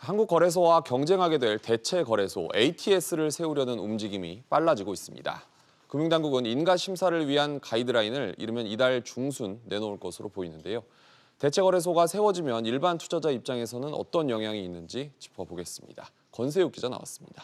한국거래소와 경쟁하게 될 대체거래소 ATS를 세우려는 움직임이 빨라지고 있습니다. 금융당국은 인가 심사를 위한 가이드라인을 이르면 이달 중순 내놓을 것으로 보이는데요. 대체거래소가 세워지면 일반 투자자 입장에서는 어떤 영향이 있는지 짚어보겠습니다. 권세욱 기자 나왔습니다.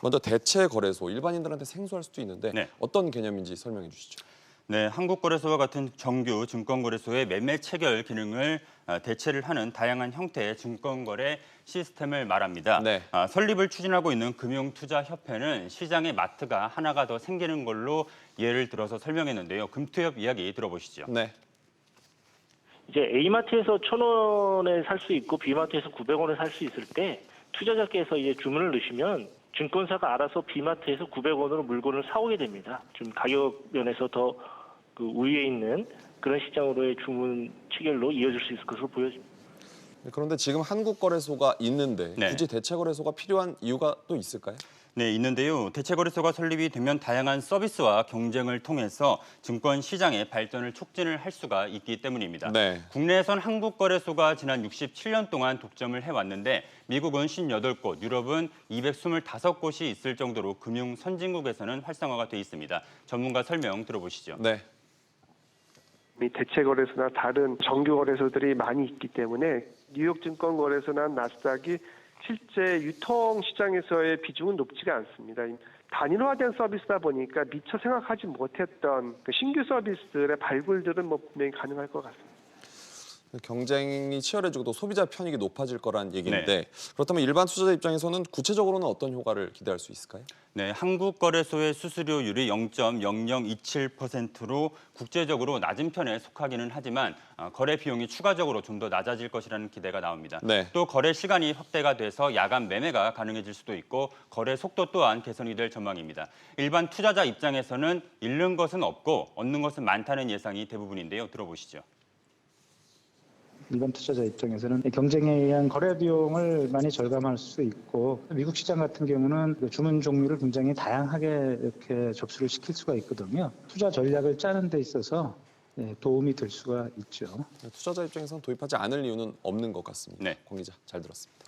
먼저 대체거래소, 일반인들한테 생소할 수도 있는데 어떤 개념인지 설명해 주시죠. 네, 한국거래소와 같은 정규 증권거래소의 매매 체결 기능을 대체를 하는 다양한 형태의 증권거래 시스템을 말합니다. 설립을 추진하고 있는 금융투자협회는 시장의 마트가 하나가 더 생기는 걸로 예를 들어서 설명했는데요. 금투협 이야기 들어보시죠. 네. 이제 A마트에서 1,000원에 살 수 있고 B마트에서 900원에 살 수 있을 때 투자자께서 이제 주문을 넣으시면 증권사가 알아서 B마트에서 900원으로 물건을 사오게 됩니다. 좀 가격 면에서 더 우위에 있는 그런 시장으로의 주문 체결로 이어질 수 있을 것으로 보여집니다. 그런데 지금 한국거래소가 있는데 굳이 대체거래소가 필요한 이유가 또 있을까요? 네, 있는데요. 대체거래소가 설립이 되면 다양한 서비스와 경쟁을 통해서 증권 시장의 발전을 촉진을 할 수가 있기 때문입니다. 국내에선 한국거래소가 지난 67년 동안 독점을 해왔는데 미국은 58곳, 유럽은 225곳이 있을 정도로 금융 선진국에서는 활성화가 돼 있습니다. 전문가 설명 들어보시죠. 대체거래소나 다른 정규거래소들이 많이 있기 때문에 뉴욕증권거래소나 나스닥이 실제 유통시장에서의 비중은 높지가 않습니다. 단일화된 서비스다 보니까 미처 생각하지 못했던 신규 서비스들의 발굴들은 분명히 가능할 것 같습니다. 경쟁이 치열해지고 또 소비자 편익이 높아질 거란 얘기인데 그렇다면 일반 투자자 입장에서는 구체적으로는 어떤 효과를 기대할 수 있을까요? 네, 한국거래소의 수수료율이 0.0027%로 국제적으로 낮은 편에 속하기는 하지만 거래 비용이 추가적으로 좀 더 낮아질 것이라는 기대가 나옵니다. 또 거래 시간이 확대가 돼서 야간 매매가 가능해질 수도 있고 거래 속도 또한 개선이 될 전망입니다. 일반 투자자 입장에서는 잃는 것은 없고 얻는 것은 많다는 예상이 대부분인데요. 들어보시죠. 일반 투자자 입장에서는 경쟁에 의한 거래 비용을 많이 절감할 수 있고 미국 시장 같은 경우는 주문 종류를 굉장히 다양하게 이렇게 접수를 시킬 수가 있거든요. 투자 전략을 짜는 데 있어서 도움이 될 수가 있죠. 투자자 입장에서는 도입하지 않을 이유는 없는 것 같습니다. 권 기자 잘 들었습니다.